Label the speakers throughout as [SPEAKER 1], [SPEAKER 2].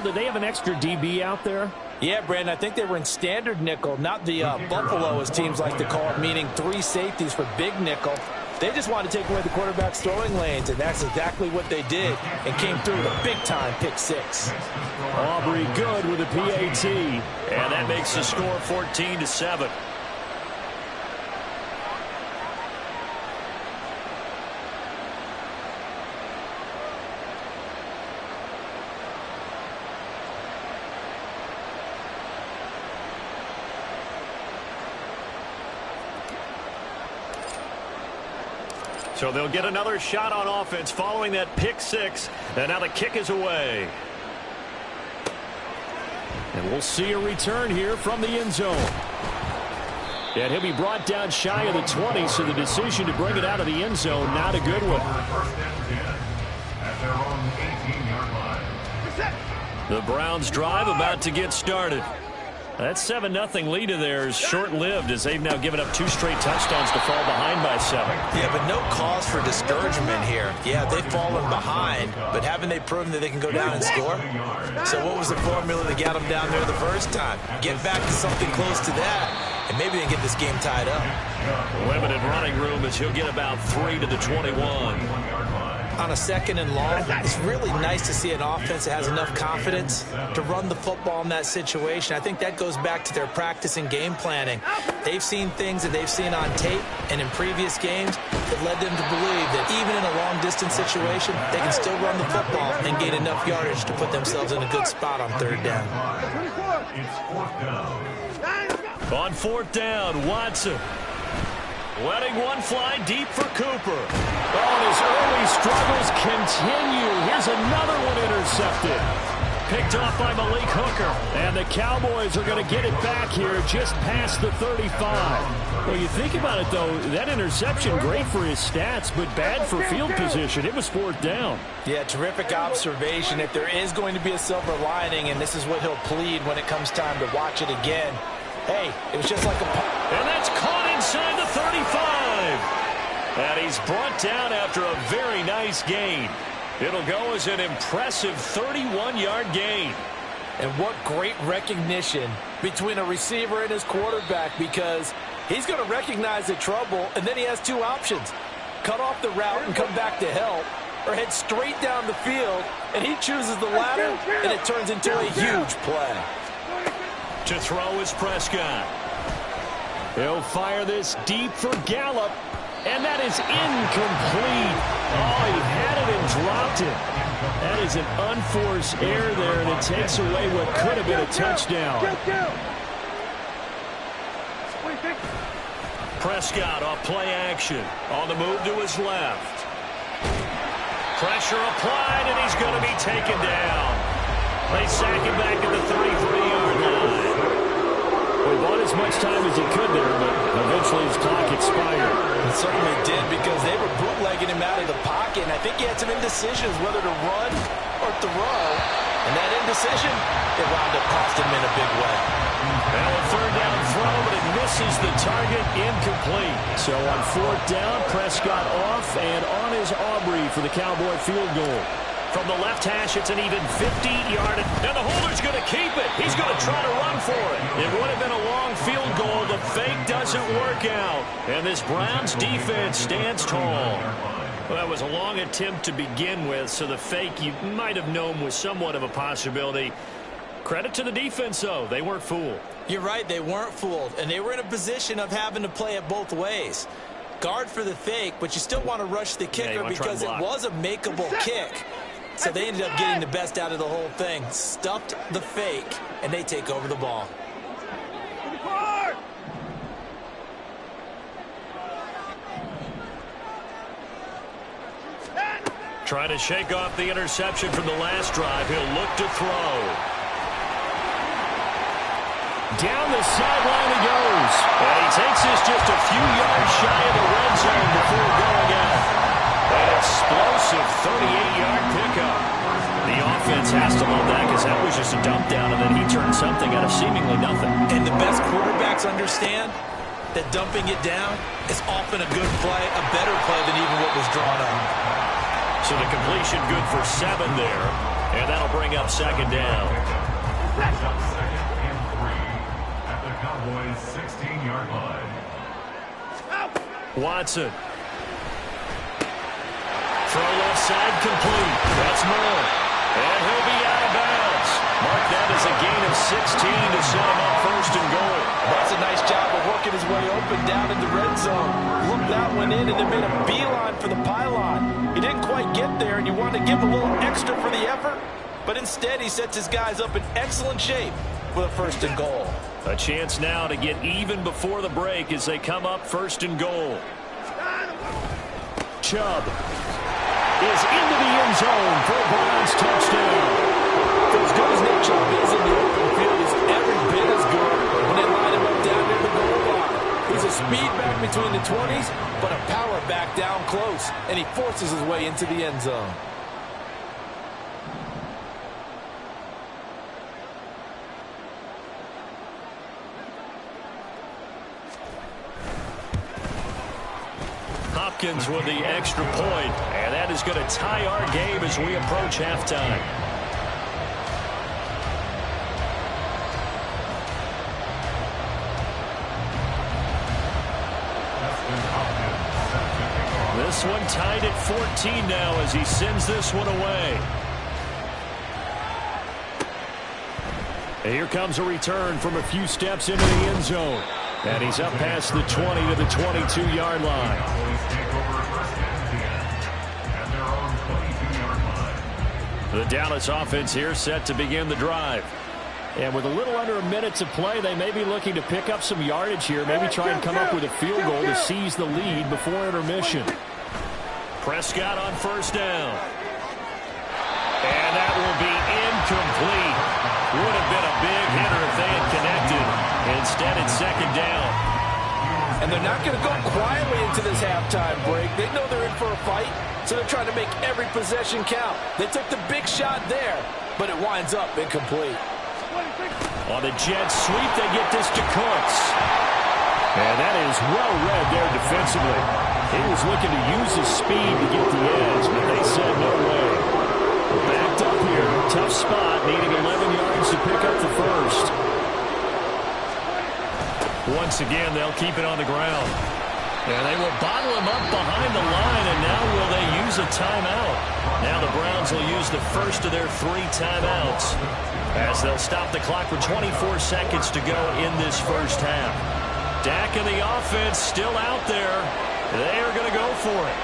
[SPEAKER 1] Did they have an extra DB out there?
[SPEAKER 2] Yeah, Brandon, I think they were in standard nickel, not the Buffalo, as teams like to call it, meaning 3 safeties for big nickel. They just wanted to take away the quarterback's throwing lanes, and that's exactly what they did, and came through with a big-time pick 6.
[SPEAKER 1] Aubrey good with a PAT, and that makes the score 14-7. So they'll get another shot on offense following that pick 6. And now the kick is away. And we'll see a return here from the end zone. And he'll be brought down shy of the 20, so the decision to bring it out of the end zone, not a good one. The Browns drive about to get started. That 7-0 lead of theirs short-lived as they've now given up 2 straight touchdowns to fall behind by 7.
[SPEAKER 2] Yeah, but no cause for discouragement here. Yeah, they've fallen behind, but haven't they proven that they can go down and score? So what was the formula that got them down there the first time? Get back to something close to that, and maybe they can get this game tied up.
[SPEAKER 1] Limited running room as he'll get about 3 to the 21.
[SPEAKER 2] On a 2nd and long, it's really nice to see an offense that has enough confidence to run the football in that situation. I think that goes back to their practice and game planning. They've seen things that they've seen on tape and in previous games that led them to believe that even in a long-distance situation, they can still run the football and gain enough yardage to put themselves in a good spot on 3rd down.
[SPEAKER 1] On 4th down, Watson. Letting one fly deep for Cooper. Oh, and his early struggles continue. Here's another one intercepted. Picked off by Malik Hooker. And the Cowboys are going to get it back here just past the 35. Well, you think about it, though, that interception, great for his stats, but bad for field position. It was 4th down.
[SPEAKER 2] Yeah, terrific observation. If there is going to be a silver lining, and this is what he'll plead when it comes time to watch it again, hey, it was just like a...
[SPEAKER 1] And that's caught inside the 35. And he's brought down after a very nice gain. It'll go as an impressive 31-yard gain.
[SPEAKER 2] And what great recognition between a receiver and his quarterback, because he's going to recognize the trouble, and then he has 2 options. Cut off the route and come back to help, or head straight down the field, and he chooses the latter, and it turns into a huge play.
[SPEAKER 1] To throw is Prescott. He'll fire this deep for Gallup. And that is incomplete. Oh, he had it and dropped it. That is an unforced error there, and it takes away what could have been a touchdown. Prescott off play action. On the move to his left. Pressure applied, and he's going to be taken down. They sack him back at the 33-yard line. He bought as much time as he could there, but eventually his clock expired.
[SPEAKER 2] It certainly did, because they were bootlegging him out of the pocket, and I think he had some indecisions whether to run or throw. And that indecision, it wound up costing him in a big way.
[SPEAKER 1] Now a 3rd down throw, but it misses the target, incomplete. So on 4th down, Prescott off, and on is Aubrey for the Cowboy field goal. From the left hash, it's an even 50-yard. And the holder's going to keep it. He's going to try to run for it. It would have been a long field goal. The fake doesn't work out. And this Browns defense stands tall. Well, that was a long attempt to begin with, so the fake you might have known was somewhat of a possibility. Credit to the defense, though. They weren't fooled.
[SPEAKER 2] You're right. They weren't fooled. And they were in a position of having to play it both ways. Guard for the fake, but you still want to rush the kicker because it was a makeable kick. So they ended up getting the best out of the whole thing. Stuffed the fake, and they take over the ball.
[SPEAKER 1] Trying to shake off the interception from the last drive. He'll look to throw. Down the sideline he goes. And he takes this just a few yards shy of the red zone before going out. An explosive 38-yard pickup. The offense has to love that, because that was just a dump down, and then he turned something out of seemingly nothing.
[SPEAKER 2] And the best quarterbacks understand that dumping it down is often a good play, a better play than even what was drawn up.
[SPEAKER 1] So the completion good for 7 there. And that'll bring up second down.
[SPEAKER 3] Second and 3 at the Cowboys' 16-yard line.
[SPEAKER 1] Watson. Throw left side complete. That's more. And he'll be out of bounds. Mark that as a gain of 16 to set him up first and goal.
[SPEAKER 2] That's a nice job of working his way open down in the red zone. Looked that one in and then made a beeline for the pylon. He didn't quite get there, and you want to give him a little extra for the effort. But instead, he sets his guys up in excellent shape for the first and goal.
[SPEAKER 1] A chance now to get even before the break as they come up first and goal. Chubb is into the end zone for a Browns touchdown.
[SPEAKER 2] For as good as Nick Chubb is in the open field, he's every bit as good when they line him up down near the goal line. He's a speed back between the 20s, but a power back down close, and he forces his way into the end zone.
[SPEAKER 1] Hopkins with the extra point, and that is going to tie our game as we approach halftime. This one tied at 14 now as he sends this one away. And here comes a return from a few steps into the end zone. And he's up past the 20 to the 22-yard line. The Dallas offense here set to begin the drive. And with a little under a minute to play, they may be looking to pick up some yardage here, maybe try and come up with a field goal to seize the lead before intermission. Prescott on first down. And that will be incomplete. Would have been a big hitter if they had connected. Instead, it's second down.
[SPEAKER 2] And they're not going to go quietly into this halftime break. They know they're in for a fight, so they're trying to make every possession count. They took the big shot there, but it winds up incomplete.
[SPEAKER 1] On the jet sweep, they get this to Cooks. And that is well read there defensively. He was looking to use his speed to get the edge, but they said no way. Backed up here, tough spot, needing 11 yards to pick up the first. Once again, they'll keep it on the ground. And they will bottle him up behind the line, and now will they use a timeout? Now the Browns will use the first of their 3 timeouts as they'll stop the clock with 24 seconds to go in this first half. Dak and the offense still out there. They are going to go for it.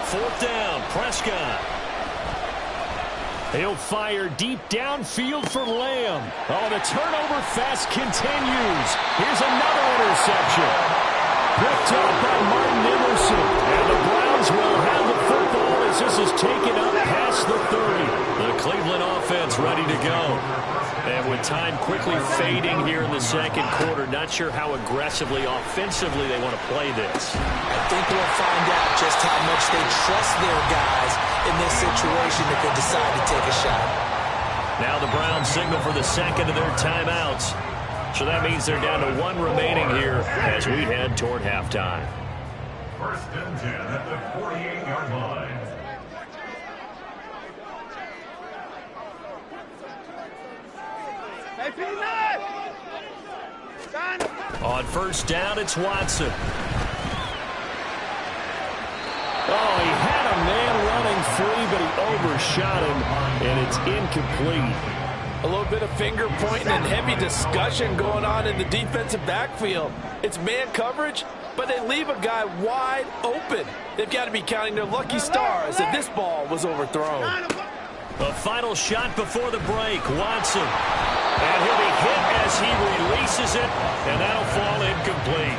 [SPEAKER 1] Fourth down, Prescott. He'll fire deep downfield for Lamb. Oh, the turnover fest continues. Here's another interception. Picked up by Martin Emerson. And the Browns will have the football as this is taken up past the 30. The Cleveland offense ready to go. And with time quickly fading here in the second quarter, not sure how aggressively, offensively they want to play this.
[SPEAKER 2] I think we'll find out just how much they trust their guys in this situation if they decide to take a shot.
[SPEAKER 1] Now the Browns signal for the second of their timeouts. So that means they're down to 1 remaining here as we head toward halftime.
[SPEAKER 3] First and 10 at the 48-yard line.
[SPEAKER 1] On first down, it's Watson. Oh, he had a man running free, but he overshot him, and it's incomplete.
[SPEAKER 2] A little bit of finger pointing and heavy discussion going on in the defensive backfield. It's man coverage, but they leave a guy wide open. They've got to be counting their lucky stars that this ball was overthrown.
[SPEAKER 1] A final shot before the break, Watson. And he'll be hit as he releases it, and that'll fall incomplete.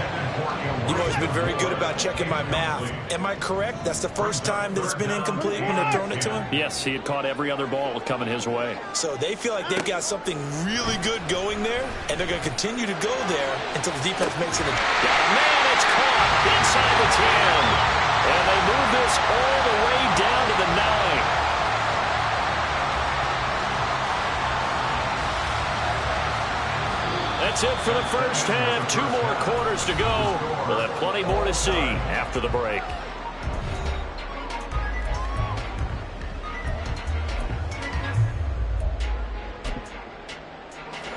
[SPEAKER 2] You've always been very good about checking my math. Am I correct? That's the first time that it's been incomplete when they've thrown it to him?
[SPEAKER 1] Yes, he had caught every other ball coming his way.
[SPEAKER 2] So they feel like they've got something really good going there, and they're going to continue to go there until the defense makes it.
[SPEAKER 1] Got a man, it's caught inside the 10. And they move this all the way down to the 9. That's it for the first half. 2 more quarters to go. We'll have plenty more to see after the break.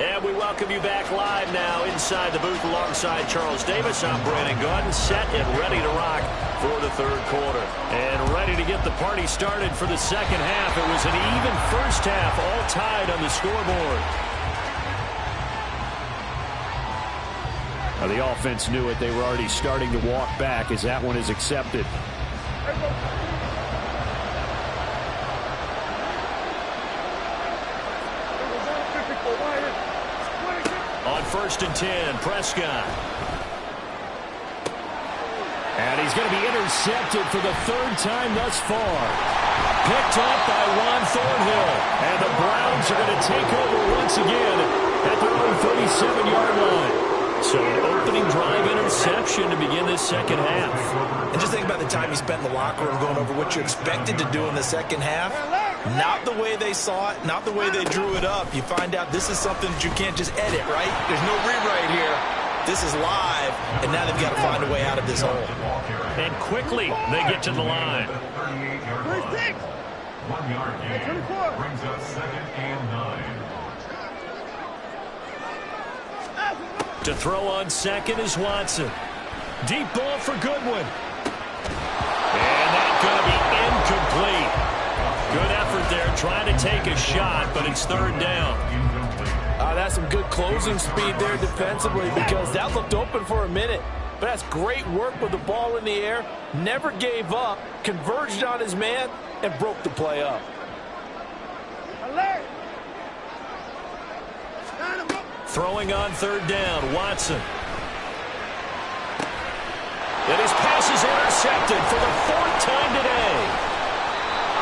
[SPEAKER 1] And we welcome you back live now inside the booth alongside Charles Davis. I'm Brandon Gaudin, set and ready to rock for the third quarter. And ready to get the party started for the second half. It was an even first half, all tied on the scoreboard. Now the offense knew it. They were already starting to walk back as that one is accepted. On 1st and 10, Prescott. And he's going to be intercepted for the third time thus far. Picked up by Juan Thornhill. And the Browns are going to take over once again at their own 37-yard line. So an opening drive interception to begin this second half.
[SPEAKER 2] And just think about the time you spent in the locker room going over what you expected to do in the second half. Not the way they saw it, not the way they drew it up. You find out this is something that you can't just edit, right? There's no rewrite here. This is live, and now they've got to find a way out of this hole.
[SPEAKER 1] And quickly, they get to the line.
[SPEAKER 3] 38-yard 1-yard gain brings up 2nd and 9.
[SPEAKER 1] To throw on second is Watson. Deep ball for Goodwin. And that's going to be incomplete. Good effort there trying to take a shot, but it's third down.
[SPEAKER 4] That's some good closing speed there defensively because that looked open for a minute. But that's great work with the ball in the air. Never gave up, converged on his man, and broke the play up.
[SPEAKER 1] Throwing on third down, Watson. And his pass is intercepted for the 4th time today.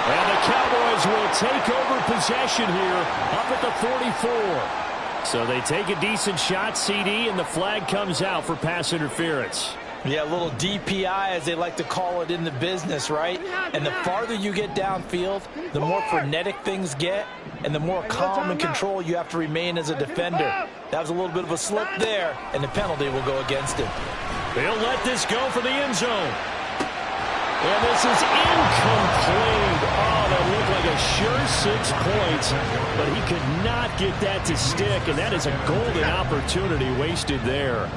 [SPEAKER 1] And the Cowboys will take over possession here up at the 44. So they take a decent shot, CD, and the flag comes out for pass interference.
[SPEAKER 4] Yeah, a little DPI, as they like to call it in the business, right? And the farther you get downfield, the more frenetic things get, and the more calm and control you have to remain as a defender. That was a little bit of a slip there, and the penalty will go against him.
[SPEAKER 1] They'll let this go for the end zone. And this is incomplete. Oh, that looked like a sure 6 points, but he could not get that to stick, and that is a golden opportunity wasted there.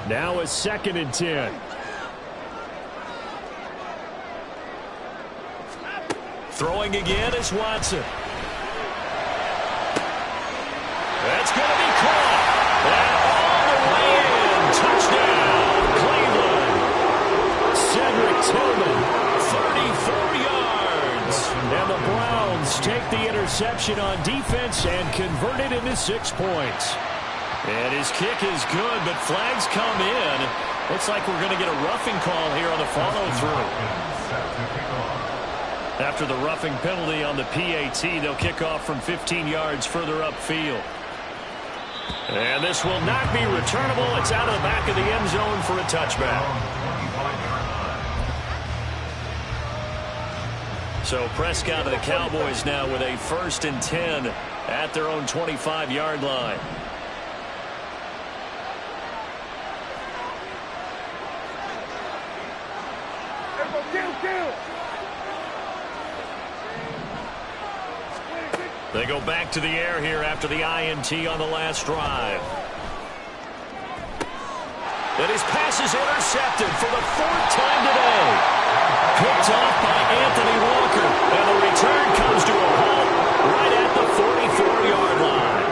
[SPEAKER 1] Now a 2nd and 10. Throwing again is Watson. That's going to be caught. And all the way in. Touchdown, Cleveland. Cedric Tillman, 34 yards. And the Browns take the interception on defense and convert it into 6 points. And his kick is good, but flags come in. Looks like we're going to get a roughing call here on the follow-through. After the roughing penalty on the PAT, they'll kick off from 15 yards further upfield. And this will not be returnable. It's out of the back of the end zone for a touchback. So Prescott of the Cowboys now with a 1st and 10 at their own 25-yard line. They go back to the air here after the INT on the last drive. And his pass is intercepted for the 4th time today. Picked off by Anthony Walker. And the return comes to a halt right at the 44-yard line.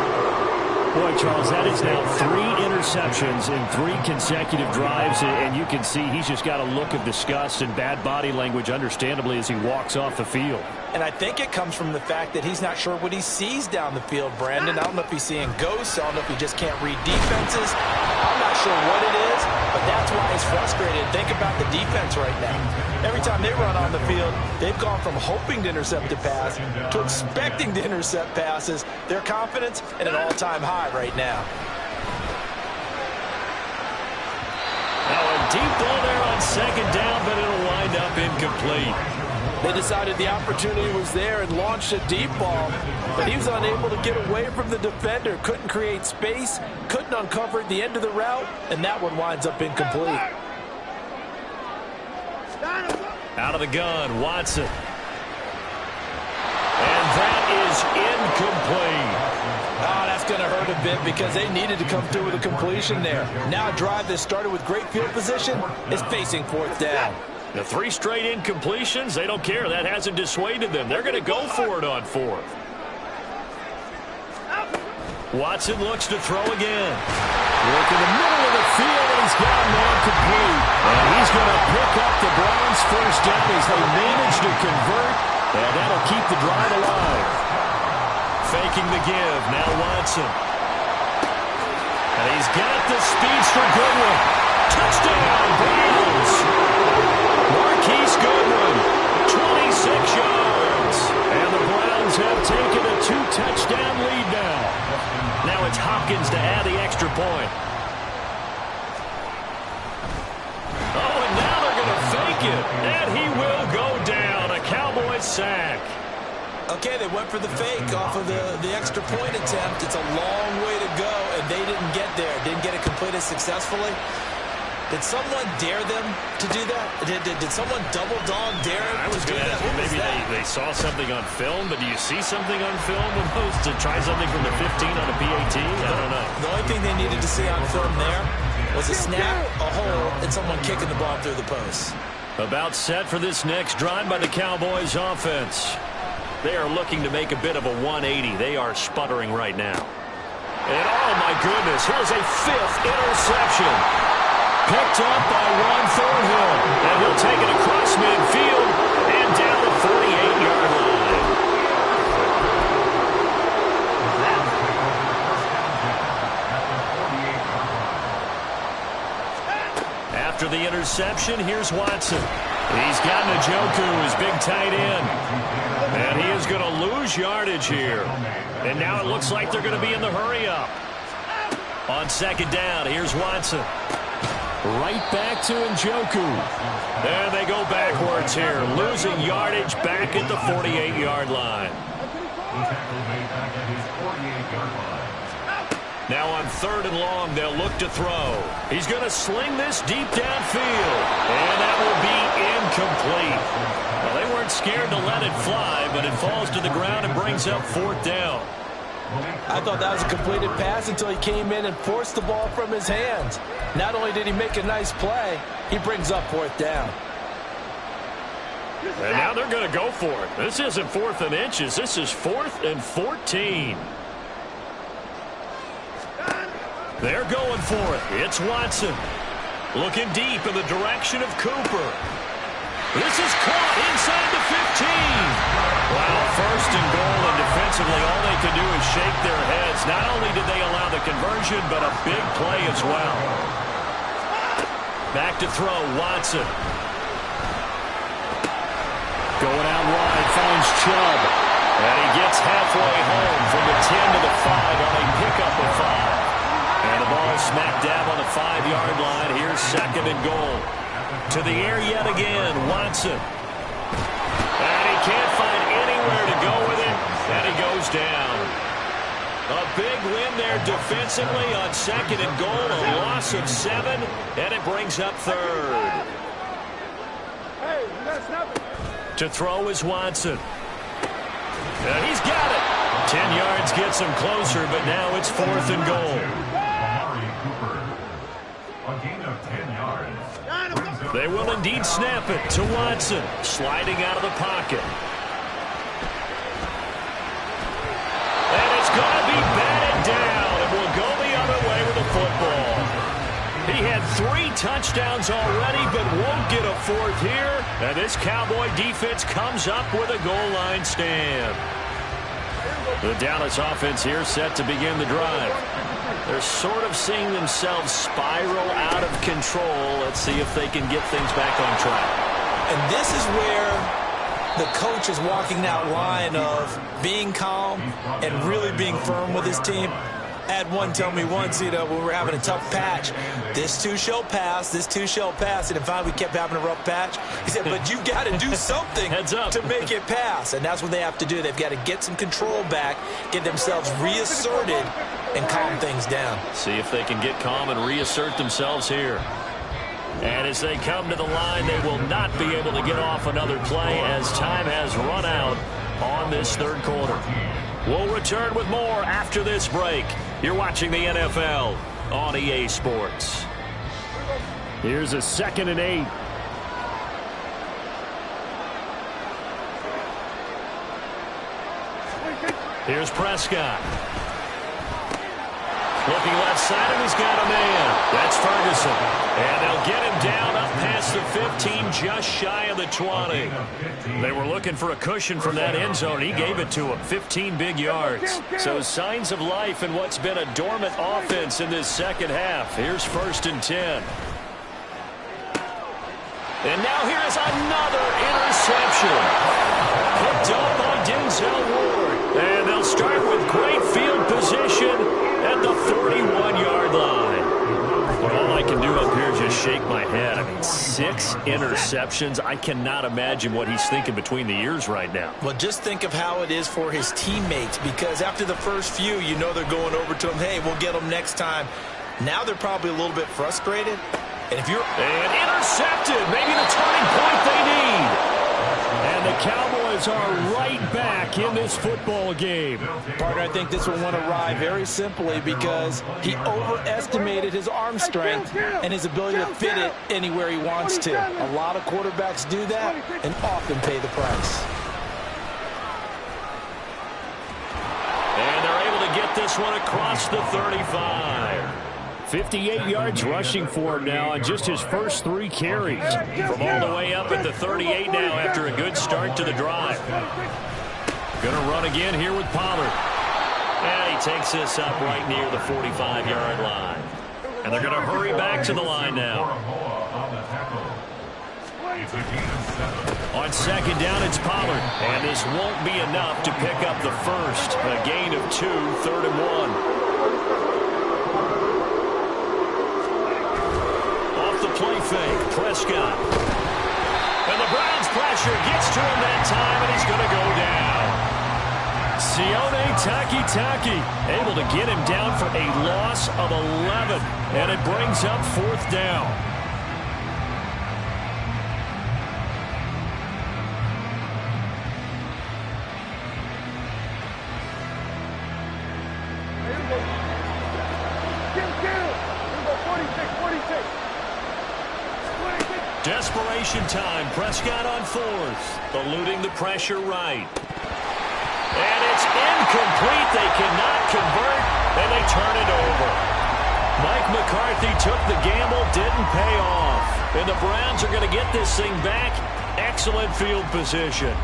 [SPEAKER 1] Boy, Charles, that is now 3 interceptions in 3 consecutive drives. And you can see he's just got a look of disgust and bad body language, understandably, as he walks off the field.
[SPEAKER 4] And I think it comes from the fact that he's not sure what he sees down the field, Brandon. I don't know if he's seeing ghosts. I don't know if he just can't read defenses. I'm not sure what it is, but that's why he's frustrated. Think about the defense right now. Every time they run on the field, they've gone from hoping to intercept a pass to expecting to intercept passes. Their confidence at an all-time high right now.
[SPEAKER 1] Now a deep ball there on 2nd down, but it'll wind up incomplete.
[SPEAKER 4] They decided the opportunity was there and launched a deep ball, but he was unable to get away from the defender. Couldn't create space, couldn't uncover the end of the route, and that one winds up incomplete.
[SPEAKER 1] Out of the gun, Watson. And that is incomplete.
[SPEAKER 4] Oh, that's going to hurt a bit because they needed to come through with a completion there. Now a drive that started with great field position is facing fourth down.
[SPEAKER 1] The 3 straight incompletions, they don't care. That hasn't dissuaded them. They're going to go for it on fourth. Watson looks to throw again. Work in the middle of the field, and he's got a man complete. And he's going to pick up the Browns' first down as they manage to convert, and that'll keep the drive alive. Faking the give, now Watson. And he's got the speedster Goodwin. Touchdown, Browns! Marquise Goodwin, 26 yards. And the Browns have taken a 2-touchdown lead now. Now it's Hopkins to add the extra point. Oh, and now they're going to fake it. And he will go down. A Cowboys sack.
[SPEAKER 4] Okay, they went for the fake off of the extra point attempt. It's a long way to go, and they didn't get there. Didn't get it completed successfully. Did someone dare them to do that? Did someone double dog dare them
[SPEAKER 1] I was
[SPEAKER 4] to do
[SPEAKER 1] going to
[SPEAKER 4] that?
[SPEAKER 1] ask you, maybe they saw something on film, but do you see something on film opposed to try something from the 15 on a PAT? I don't know.
[SPEAKER 4] The only thing they needed to see on film there was a snap, a hole, and someone kicking the ball through the post.
[SPEAKER 1] About set for this next drive by the Cowboys offense. They are looking to make a bit of a 180. They are sputtering right now. And oh my goodness, here's a 5th interception. Picked up by Ron Thornhill. And he'll take it across midfield and down the 48-yard line. After the interception, here's Watson. He's got Njoku, his big tight end. And he is going to lose yardage here. And now it looks like they're going to be in the hurry-up. On second down, here's Watson. Right back to Njoku. And they go backwards here, losing yardage back at the 48-yard line. Now on 3rd and long, they'll look to throw. He's going to sling this deep downfield. And that will be incomplete. Well, they weren't scared to let it fly, but it falls to the ground and brings up 4th down.
[SPEAKER 4] I thought that was a completed pass until he came in and forced the ball from his hands. Not only did he make a nice play, he brings up 4th down.
[SPEAKER 1] And now they're going to go for it. This isn't 4th and inches. This is 4th and 14. They're going for it. It's Watson. Looking deep in the direction of Cooper. This is caught inside the 15. Wow, 1st and goal, and defensively all they can do is shake their heads. Not only did they allow the conversion, but a big play as well. Back to throw, Watson. Going out wide, finds Chubb. And he gets halfway home from the 10 to the 5 on a pickup of 5. And the ball smack dab on the 5-yard line. Here's 2nd and goal. To the air yet again, Watson. And he can't find anywhere to go with it, and he goes down. A big win there defensively on 2nd and goal, a loss of 7, and it brings up 3rd. To throw is Watson. And he's got it. 10 yards gets him closer, but now it's 4th and goal. They will indeed snap it to Watson, sliding out of the pocket. And it's going to be batted down, and will go the other way with the football. He had 3 touchdowns already, but won't get a 4th here. And this Cowboy defense comes up with a goal line stand. The Dallas offense here set to begin the drive. They're sort of seeing themselves spiral out of control. Let's see if they can get things back on track.
[SPEAKER 4] And this is where the coach is walking that line of being calm and really being firm with his team. I had one tell me once, when we were having a tough patch, this too shall pass, this too shall pass. And finally we kept having a rough patch. He said, but you got to do something to make it pass. And that's what they have to do. They've got to get some control back, get themselves reasserted, and calm things down.
[SPEAKER 1] See if they can get calm and reassert themselves here. And as they come to the line, they will not be able to get off another play as time has run out on this 3rd quarter. We'll return with more after this break. You're watching the NFL on EA Sports. Here's a 2nd and 8. Here's Prescott. Looking left side, and he's got a man. That's Ferguson. And they'll get him down up past the 15, just shy of the 20. They were looking for a cushion from that end zone. He gave it to him, 15 big yards. So signs of life in what's been a dormant offense in this second half. Here's 1st and 10. And now here's another interception. Picked up by Denzel Ward. And they'll start with great field position at the 41-yard line. Well, all I can do up here is just shake my head. I mean, 6 interceptions. I cannot imagine what he's thinking between the ears right now.
[SPEAKER 2] Well, just think of how it is for his teammates, because after the first few, you know they're going over to him, hey, we'll get them next time. Now they're probably a little bit frustrated. And
[SPEAKER 1] intercepted, maybe the turning point they need. And the Cowboys are right back in this football game.
[SPEAKER 2] Partner, I think this one went awry very simply because he overestimated his arm strength and his ability to fit it anywhere he wants to. A lot of quarterbacks do that and often pay the price.
[SPEAKER 1] And they're able to get this one across the 35. 58 yards rushing for him now on just his first 3 carries. From all the way up at the 38 now after a good start to the drive. Going to run again here with Pollard. And he takes this up right near the 45-yard line. And they're going to hurry back to the line now. On 2nd down, it's Pollard. And this won't be enough to pick up the first. A gain of 2, 3rd and 1. Play fake, Prescott. And the Browns pressure gets to him that time, and he's going to go down. Sione Takitaki able to get him down for a loss of 11, and it brings up 4th down. Desperation time. Prescott on 4th. Eluding the pressure right. And it's incomplete. They cannot convert, and they turn it over. Mike McCarthy took the gamble, didn't pay off. And the Browns are going to get this thing back. Excellent field position.